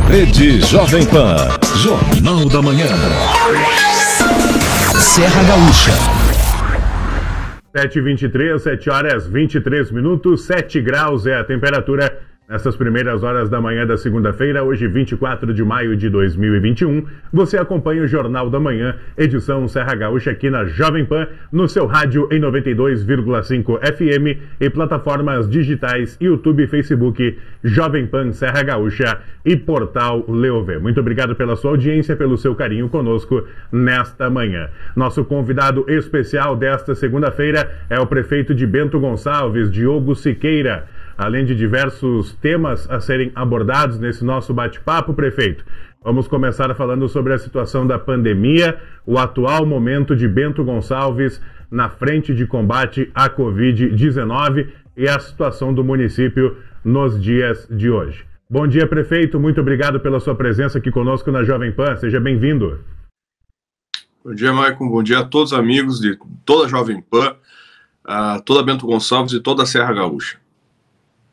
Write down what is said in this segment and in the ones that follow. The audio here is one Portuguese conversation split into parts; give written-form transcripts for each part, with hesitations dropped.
Rede Jovem Pan, Jornal da Manhã. Serra Gaúcha. 7h23, 7 horas 23 minutos, 7 graus é a temperatura nessas primeiras horas da manhã da segunda-feira, hoje 24 de maio de 2021. Você acompanha o Jornal da Manhã, edição Serra Gaúcha aqui na Jovem Pan, no seu rádio em 92,5 FM e plataformas digitais YouTube, Facebook, Jovem Pan Serra Gaúcha e Portal Leovê. Muito obrigado pela sua audiência, pelo seu carinho conosco nesta manhã. Nosso convidado especial desta segunda-feira é o prefeito de Bento Gonçalves, Diogo Siqueira. Além de diversos temas a serem abordados nesse nosso bate-papo, prefeito, vamos começar falando sobre a situação da pandemia, o atual momento de Bento Gonçalves na frente de combate à Covid-19 e a situação do município nos dias de hoje. Bom dia, prefeito. Muito obrigado pela sua presença aqui conosco na Jovem Pan. Seja bem-vindo. Bom dia, Maicon. Bom dia a todos os amigos de toda a Jovem Pan, toda Bento Gonçalves e toda a Serra Gaúcha.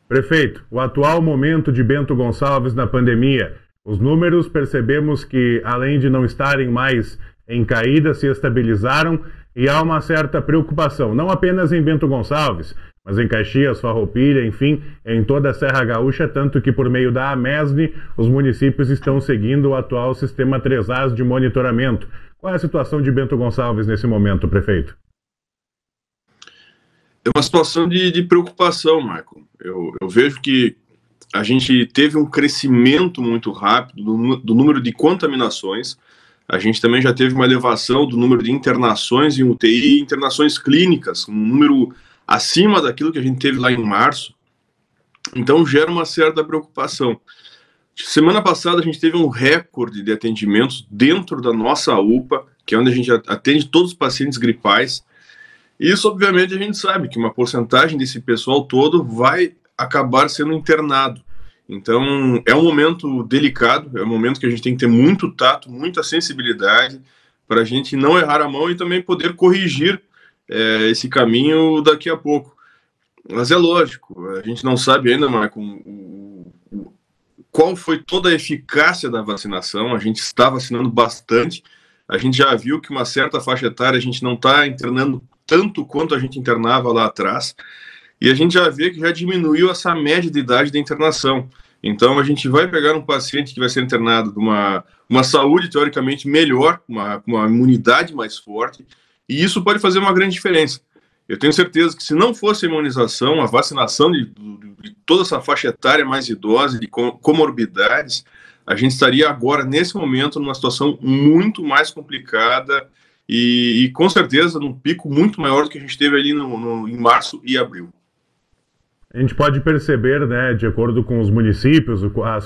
Prefeito, o atual momento de Bento Gonçalves na pandemia, os números percebemos que, além de não estarem mais em caída, se estabilizaram e há uma certa preocupação, não apenas em Bento Gonçalves, mas em Caxias, Farroupilha, enfim, em toda a Serra Gaúcha, tanto que por meio da AMESNE, os municípios estão seguindo o atual sistema 3As de monitoramento. Qual é a situação de Bento Gonçalves nesse momento, prefeito? É uma situação de preocupação, Marco. Eu vejo que a gente teve um crescimento muito rápido do número de contaminações. A gente também já teve uma elevação do número de internações em UTI, internações clínicas, um número acima daquilo que a gente teve lá em março. Então gera uma certa preocupação. Semana passada a gente teve um recorde de atendimentos dentro da nossa UPA, que é onde a gente atende todos os pacientes gripais. Isso, obviamente, a gente sabe que uma porcentagem desse pessoal todo vai acabar sendo internado. Então, é um momento delicado, é um momento que a gente tem que ter muito tato, muita sensibilidade, para a gente não errar a mão e também poder corrigir esse caminho daqui a pouco. Mas é lógico, a gente não sabe ainda, Marco, qual foi toda a eficácia da vacinação. A gente está vacinando bastante, a gente já viu que uma certa faixa etária a gente não está internando tanto quanto a gente internava lá atrás, e a gente já vê que já diminuiu essa média de idade da internação. Então a gente vai pegar um paciente que vai ser internado com uma saúde teoricamente melhor, uma imunidade mais forte, e isso pode fazer uma grande diferença. Eu tenho certeza que se não fosse a imunização, a vacinação de toda essa faixa etária mais idosa, de comorbidades, a gente estaria agora, nesse momento, numa situação muito mais complicada e com certeza num pico muito maior do que a gente teve ali em março e abril. A gente pode perceber, né, de acordo com os municípios,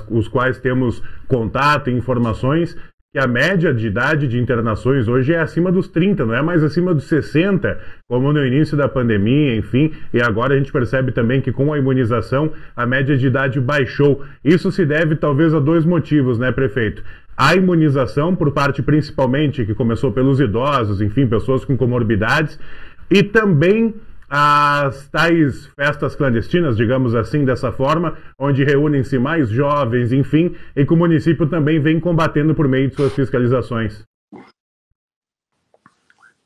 os quais temos contato e informações, que a média de idade de internações hoje é acima dos 30, não é mais acima dos 60, como no início da pandemia, enfim, e agora a gente percebe também que com a imunização a média de idade baixou. Isso se deve talvez a dois motivos, né, prefeito? A imunização, por parte principalmente, que começou pelos idosos, enfim, pessoas com comorbidades, e também as tais festas clandestinas, digamos assim, dessa forma, onde reúnem-se mais jovens, enfim, e que o município também vem combatendo por meio de suas fiscalizações.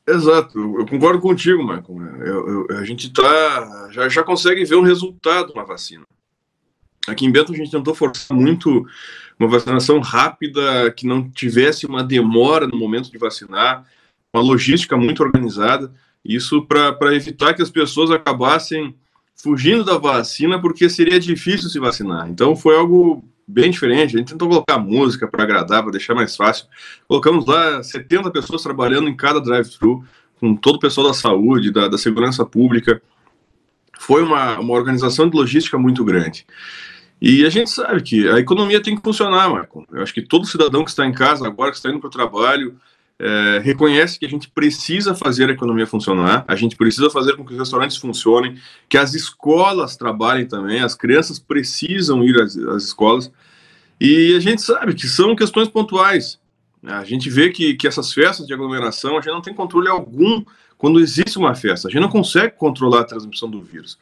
Exato, eu concordo contigo, Marco. A gente já consegue ver um resultado na vacina. Aqui em Bento a gente tentou forçar muito uma vacinação rápida, que não tivesse uma demora no momento de vacinar, uma logística muito organizada, isso para evitar que as pessoas acabassem fugindo da vacina, porque seria difícil se vacinar. Então foi algo bem diferente, a gente tentou colocar música para agradar, para deixar mais fácil. Colocamos lá 70 pessoas trabalhando em cada drive-thru, com todo o pessoal da saúde, da segurança pública. Foi uma organização de logística muito grande. E a gente sabe que a economia tem que funcionar, Marco. Eu acho que todo cidadão que está em casa agora, que está indo para o trabalho, reconhece que a gente precisa fazer a economia funcionar, a gente precisa fazer com que os restaurantes funcionem, que as escolas trabalhem também, as crianças precisam ir às escolas, e a gente sabe que são questões pontuais. A gente vê que essas festas de aglomeração, a gente não tem controle algum quando existe uma festa, a gente não consegue controlar a transmissão do vírus.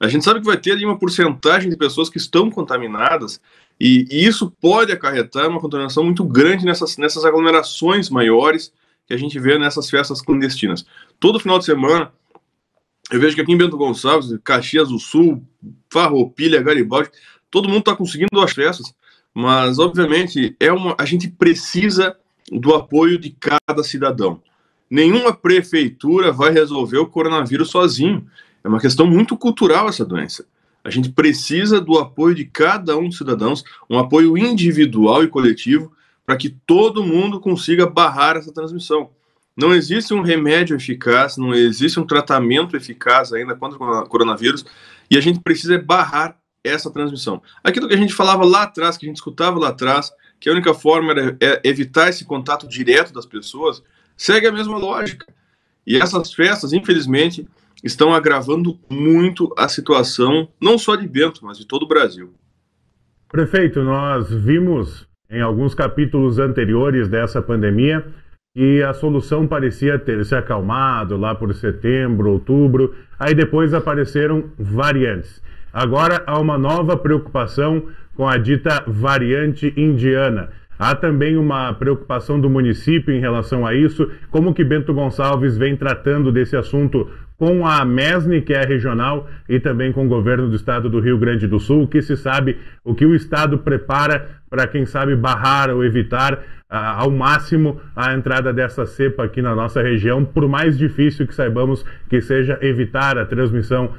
A gente sabe que vai ter ali uma porcentagem de pessoas que estão contaminadas e isso pode acarretar uma contaminação muito grande nessas aglomerações maiores que a gente vê nessas festas clandestinas. Todo final de semana, eu vejo que aqui em Bento Gonçalves, Caxias do Sul, Farroupilha, Garibaldi, todo mundo está conseguindo as festas, mas, obviamente, a gente precisa do apoio de cada cidadão. Nenhuma prefeitura vai resolver o coronavírus sozinho. É uma questão muito cultural essa doença. A gente precisa do apoio de cada um dos cidadãos, um apoio individual e coletivo, para que todo mundo consiga barrar essa transmissão. Não existe um remédio eficaz, não existe um tratamento eficaz ainda contra o coronavírus, e a gente precisa barrar essa transmissão. Aquilo que a gente falava lá atrás, que a gente escutava lá atrás, que a única forma era evitar esse contato direto das pessoas, segue a mesma lógica. E essas festas, infelizmente, estão agravando muito a situação, não só de Bento, mas de todo o Brasil. Prefeito, nós vimos em alguns capítulos anteriores dessa pandemia que a solução parecia ter se acalmado lá por setembro, outubro, aí depois apareceram variantes. Agora há uma nova preocupação com a dita variante indiana. Há também uma preocupação do município em relação a isso. Como que Bento Gonçalves vem tratando desse assunto com a MESNI, que é regional, e também com o governo do estado do Rio Grande do Sul? O que se sabe, o que o estado prepara para, quem sabe, barrar ou evitar ao máximo a entrada dessa cepa aqui na nossa região, por mais difícil que saibamos que seja evitar a transmissão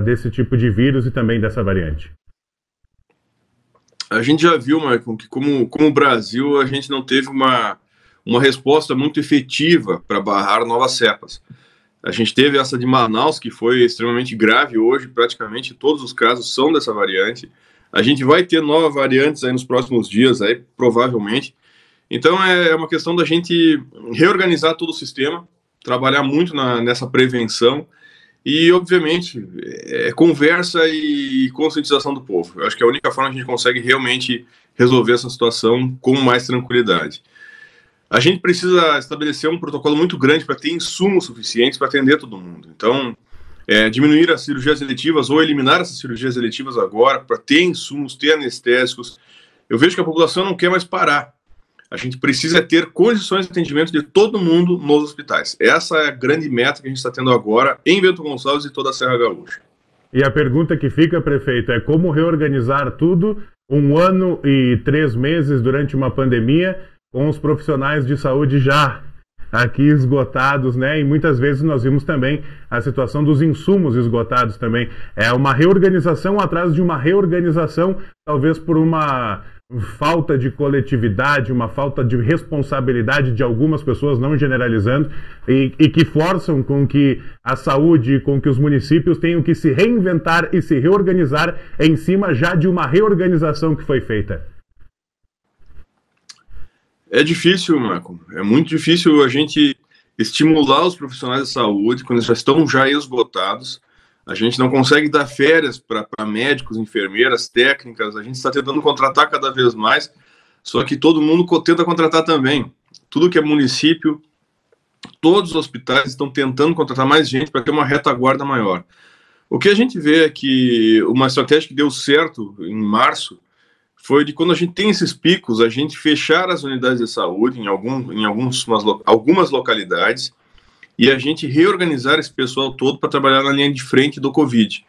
desse tipo de vírus e também dessa variante? A gente já viu, Maicon, que como o Brasil, a gente não teve uma resposta muito efetiva para barrar novas cepas. A gente teve essa de Manaus, que foi extremamente grave hoje, praticamente todos os casos são dessa variante. A gente vai ter novas variantes aí nos próximos dias, aí, provavelmente. Então é uma questão da gente reorganizar todo o sistema, trabalhar muito nessa prevenção e, obviamente, conversa e conscientização do povo. Eu acho que é a única forma que a gente consegue realmente resolver essa situação com mais tranquilidade. A gente precisa estabelecer um protocolo muito grande para ter insumos suficientes para atender todo mundo. Então, diminuir as cirurgias eletivas ou eliminar essas cirurgias eletivas agora para ter insumos, ter anestésicos. Eu vejo que a população não quer mais parar. A gente precisa ter condições de atendimento de todo mundo nos hospitais. Essa é a grande meta que a gente está tendo agora em Bento Gonçalves e toda a Serra Gaúcha. E a pergunta que fica, prefeito, é como reorganizar tudo 1 ano e 3 meses durante uma pandemia com os profissionais de saúde já aqui esgotados, né? E muitas vezes nós vimos também a situação dos insumos esgotados também. É uma reorganização atrás de uma reorganização, talvez por uma falta de coletividade, uma falta de responsabilidade de algumas pessoas, não generalizando, e que forçam com que a saúde, com que os municípios tenham que se reinventar e se reorganizar em cima já de uma reorganização que foi feita. É difícil, Marco. É muito difícil a gente estimular os profissionais de saúde quando eles já estão esgotados. A gente não consegue dar férias para médicos, enfermeiras, técnicas. A gente está tentando contratar cada vez mais, só que todo mundo tenta contratar também. Tudo que é município, todos os hospitais estão tentando contratar mais gente para ter uma retaguarda maior. O que a gente vê é que uma estratégia que deu certo em março foi de, quando a gente tem esses picos, a gente fechar as unidades de saúde em algumas localidades e a gente reorganizar esse pessoal todo para trabalhar na linha de frente do Covid.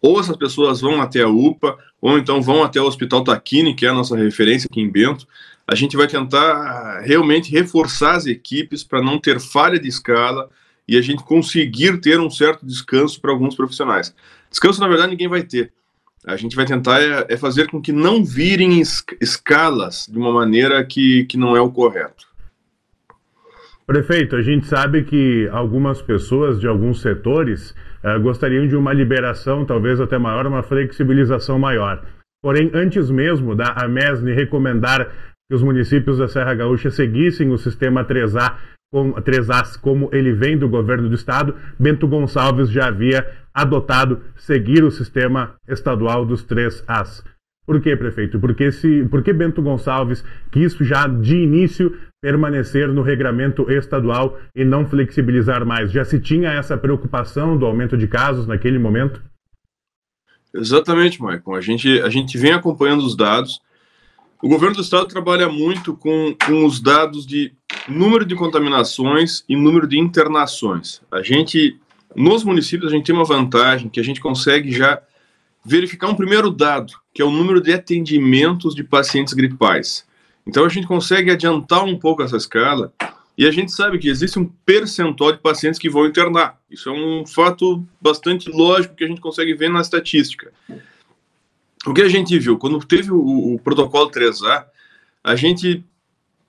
Ou essas pessoas vão até a UPA, ou então vão até o Hospital Taquini, que é a nossa referência aqui em Bento. A gente vai tentar realmente reforçar as equipes para não ter falha de escala e a gente conseguir ter um certo descanso para alguns profissionais. Descanso, na verdade, ninguém vai ter. A gente vai tentar fazer com que não virem escalas de uma maneira que não é o correto. Prefeito, a gente sabe que algumas pessoas de alguns setores gostariam de uma liberação talvez até maior, uma flexibilização maior. Porém, antes mesmo da MESNI recomendar que os municípios da Serra Gaúcha seguissem o sistema 3As como ele vem do governo do estado, Bento Gonçalves já havia adotado seguir o sistema estadual dos 3As. Por quê, prefeito? Por que Bento Gonçalves quis já de início permanecer no regramento estadual e não flexibilizar mais? Já se tinha essa preocupação do aumento de casos naquele momento? Exatamente, Maicon. A gente vem acompanhando os dados. O governo do estado trabalha muito com os dados de número de contaminações e número de internações. Nos municípios, a gente tem uma vantagem que a gente consegue já verificar um primeiro dado, que é o número de atendimentos de pacientes gripais. Então, a gente consegue adiantar um pouco essa escala e a gente sabe que existe um percentual de pacientes que vão internar. Isso é um fato bastante lógico que a gente consegue ver na estatística. O que a gente viu? Quando teve o protocolo 3A, a gente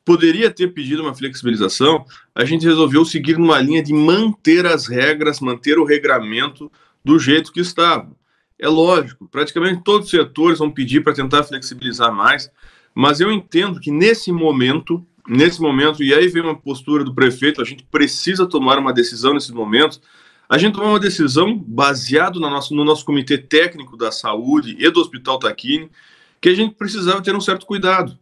poderia ter pedido uma flexibilização, a gente resolveu seguir numa linha de manter as regras, manter o regramento do jeito que estava. É lógico, praticamente todos os setores vão pedir para tentar flexibilizar mais, mas eu entendo que nesse momento, e aí vem uma postura do prefeito, a gente precisa tomar uma decisão nesse momento. A gente tomou uma decisão baseado no nosso comitê técnico da saúde e do Hospital Tacchini, que a gente precisava ter um certo cuidado.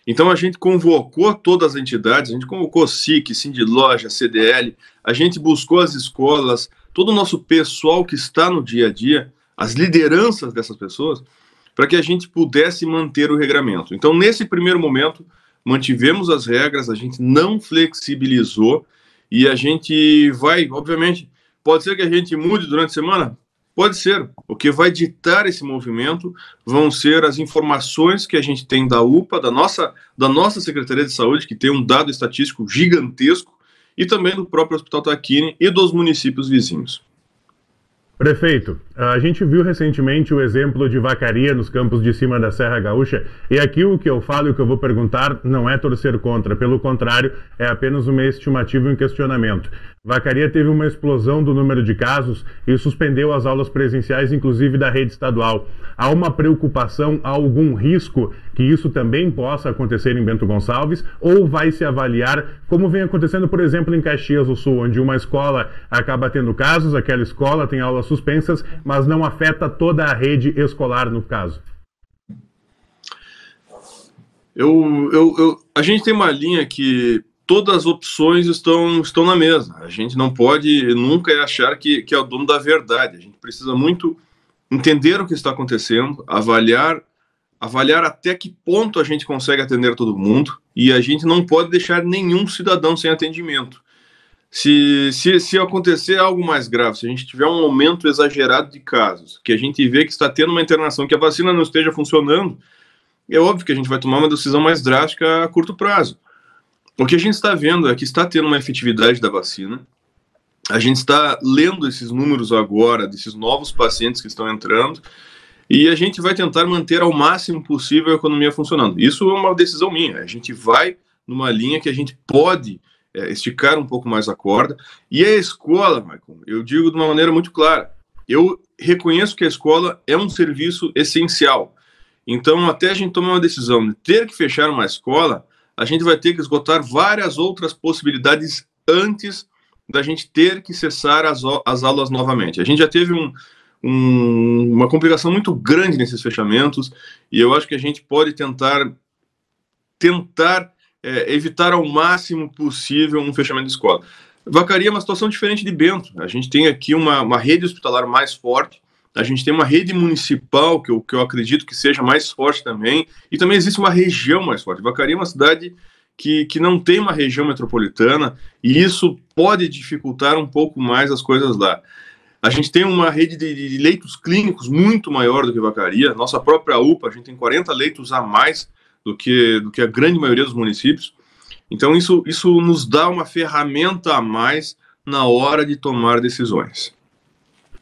Então a gente convocou todas as entidades, a gente convocou SIC, Sindiloja, CDL, a gente buscou as escolas, todo o nosso pessoal que está no dia a dia, as lideranças dessas pessoas, para que a gente pudesse manter o regramento. Então, nesse primeiro momento, mantivemos as regras, a gente não flexibilizou e a gente vai, obviamente, pode ser que a gente mude durante a semana? Pode ser. O que vai ditar esse movimento vão ser as informações que a gente tem da UPA, da nossa Secretaria de Saúde, que tem um dado estatístico gigantesco, e também do próprio Hospital Tacchini e dos municípios vizinhos. Prefeito, a gente viu recentemente o exemplo de Vacaria nos campos de cima da Serra Gaúcha, e aqui o que eu falo e o que eu vou perguntar não é torcer contra, pelo contrário, é apenas uma estimativa e um questionamento. Vacaria teve uma explosão do número de casos e suspendeu as aulas presenciais, inclusive da rede estadual. Há uma preocupação, há algum risco que isso também possa acontecer em Bento Gonçalves, ou vai se avaliar, como vem acontecendo, por exemplo, em Caxias do Sul, onde uma escola acaba tendo casos, aquela escola tem aulas suspensas, mas não afeta toda a rede escolar no caso? A gente tem uma linha que todas as opções estão na mesa. A gente não pode nunca achar que é o dono da verdade. A gente precisa muito entender o que está acontecendo, avaliar até que ponto a gente consegue atender todo mundo, e a gente não pode deixar nenhum cidadão sem atendimento. Se acontecer algo mais grave, se a gente tiver um aumento exagerado de casos, que a gente vê que está tendo uma internação, que a vacina não esteja funcionando, é óbvio que a gente vai tomar uma decisão mais drástica a curto prazo. O que a gente está vendo é que está tendo uma efetividade da vacina. A gente está lendo esses números agora, desses novos pacientes que estão entrando, e a gente vai tentar manter ao máximo possível a economia funcionando. Isso é uma decisão minha. A gente vai numa linha que a gente pode esticar um pouco mais a corda. E a escola, Michael, eu digo de uma maneira muito clara, eu reconheço que a escola é um serviço essencial. Então, até a gente tomar uma decisão de ter que fechar uma escola, a gente vai ter que esgotar várias outras possibilidades antes da gente ter que cessar as aulas novamente. A gente já teve uma complicação muito grande nesses fechamentos, e eu acho que a gente pode tentar evitar ao máximo possível um fechamento de escola. Vacaria é uma situação diferente de Bento. A gente tem aqui uma rede hospitalar mais forte, a gente tem uma rede municipal que eu acredito que seja mais forte também, e também existe uma região mais forte. Vacaria é uma cidade que não tem uma região metropolitana, e isso pode dificultar um pouco mais as coisas lá. A gente tem uma rede de leitos clínicos muito maior do que Vacaria. Nossa própria UPA, a gente tem 40 leitos a mais do que a grande maioria dos municípios. Então isso nos dá uma ferramenta a mais na hora de tomar decisões.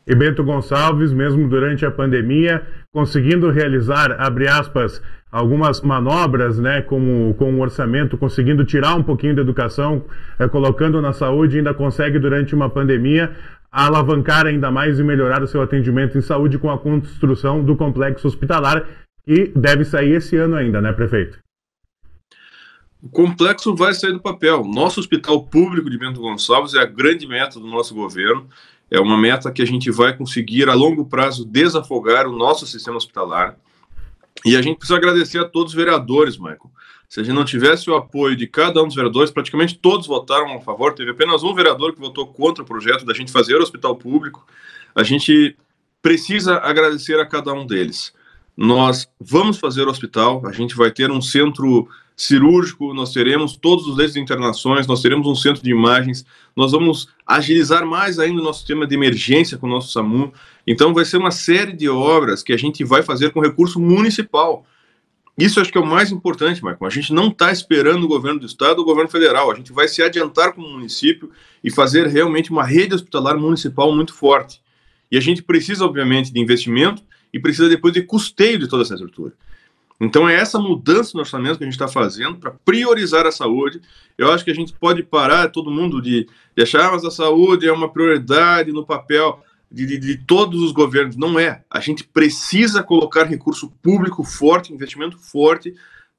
E Bento Gonçalves, mesmo durante a pandemia, conseguindo realizar, abre aspas, algumas manobras, né, com o orçamento, conseguindo tirar um pouquinho da educação, colocando na saúde, ainda consegue durante uma pandemia alavancar ainda mais e melhorar o seu atendimento em saúde com a construção do complexo hospitalar, que deve sair esse ano ainda, né, prefeito? O complexo vai sair do papel. Nosso hospital público de Bento Gonçalves é a grande meta do nosso governo. É uma meta que a gente vai conseguir, a longo prazo, desafogar o nosso sistema hospitalar. E a gente precisa agradecer a todos os vereadores, Michael. Se a gente não tivesse o apoio de cada um dos vereadores, praticamente todos votaram a favor. Teve apenas um vereador que votou contra o projeto da gente fazer o hospital público. A gente precisa agradecer a cada um deles. Nós vamos fazer o hospital, a gente vai ter um centro cirúrgico, nós teremos todos os leitos de internações, nós teremos um centro de imagens, nós vamos agilizar mais ainda o nosso sistema de emergência com o nosso SAMU. Então vai ser uma série de obras que a gente vai fazer com recurso municipal. Isso acho que é o mais importante, Michael. A gente não está esperando o governo do estado ou o governo federal, a gente vai se adiantar como município e fazer realmente uma rede hospitalar municipal muito forte. E a gente precisa, obviamente, de investimento e precisa depois de custeio de toda essa estrutura. Então é essa mudança no orçamento que a gente está fazendo para priorizar a saúde. Eu acho que a gente pode parar todo mundo de achar, mas a saúde é uma prioridade no papel de todos os governos. Não é. A gente precisa colocar recurso público forte, investimento forte,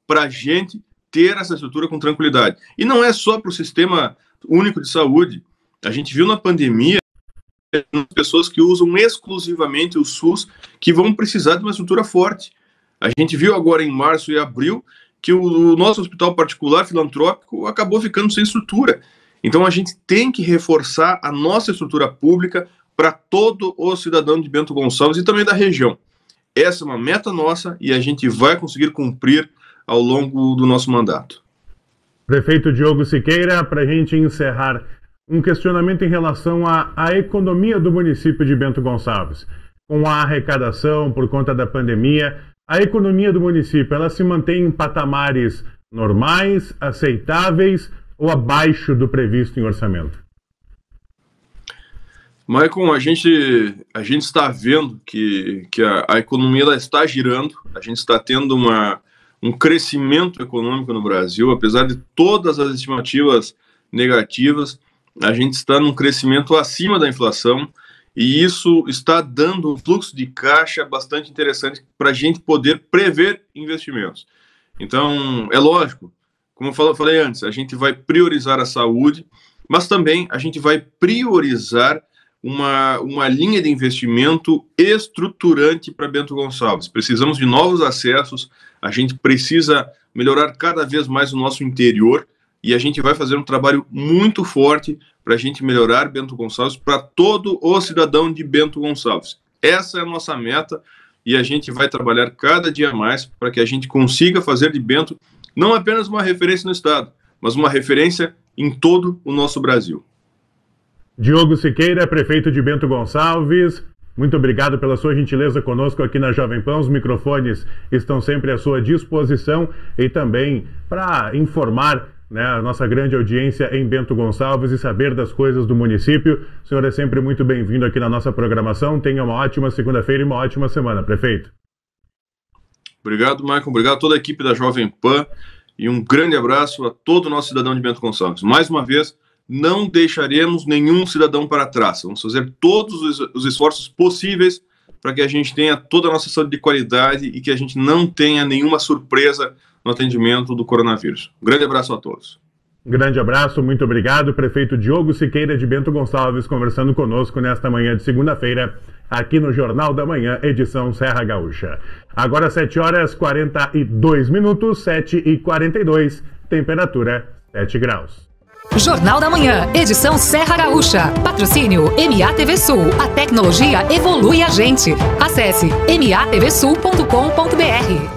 para a gente ter essa estrutura com tranquilidade. E não é só para o Sistema Único de Saúde. A gente viu na pandemia pessoas que usam exclusivamente o SUS que vão precisar de uma estrutura forte. A gente viu agora em março e abril que o nosso hospital particular filantrópico acabou ficando sem estrutura. Então a gente tem que reforçar a nossa estrutura pública para todo o cidadão de Bento Gonçalves e também da região. Essa é uma meta nossa e a gente vai conseguir cumprir ao longo do nosso mandato. Prefeito Diogo Siqueira, para a gente encerrar, um questionamento em relação à economia do município de Bento Gonçalves. Com a arrecadação por conta da pandemia, a economia do município, ela se mantém em patamares normais, aceitáveis ou abaixo do previsto em orçamento? Maicon, a gente está vendo que a economia ela está girando, a gente está tendo um crescimento econômico no Brasil, apesar de todas as estimativas negativas, a gente está num crescimento acima da inflação, e isso está dando um fluxo de caixa bastante interessante para a gente poder prever investimentos. Então, é lógico, como eu falei antes, a gente vai priorizar a saúde, mas também a gente vai priorizar uma linha de investimento estruturante para Bento Gonçalves. Precisamos de novos acessos, a gente precisa melhorar cada vez mais o nosso interior, e a gente vai fazer um trabalho muito forte para a gente melhorar Bento Gonçalves para todo o cidadão de Bento Gonçalves. Essa é a nossa meta e a gente vai trabalhar cada dia mais para que a gente consiga fazer de Bento não apenas uma referência no estado, mas uma referência em todo o nosso Brasil. Diogo Siqueira, prefeito de Bento Gonçalves, muito obrigado pela sua gentileza conosco aqui na Jovem Pan. Os microfones estão sempre à sua disposição e também para informar a nossa grande audiência em Bento Gonçalves e saber das coisas do município. O senhor é sempre muito bem-vindo aqui na nossa programação. Tenha uma ótima segunda-feira e uma ótima semana, prefeito. Obrigado, Maicon. Obrigado a toda a equipe da Jovem Pan e um grande abraço a todo o nosso cidadão de Bento Gonçalves. Mais uma vez, não deixaremos nenhum cidadão para trás. Vamos fazer todos os esforços possíveis para que a gente tenha toda a nossa saúde de qualidade e que a gente não tenha nenhuma surpresa no atendimento do coronavírus. Um grande abraço a todos. Um grande abraço, muito obrigado. Prefeito Diogo Siqueira de Bento Gonçalves conversando conosco nesta manhã de segunda-feira, aqui no Jornal da Manhã, edição Serra Gaúcha. Agora 7h42, 7h42, temperatura 7 graus. Jornal da Manhã, edição Serra Gaúcha. Patrocínio MATV Sul. A tecnologia evolui a gente. Acesse matvsul.com.br.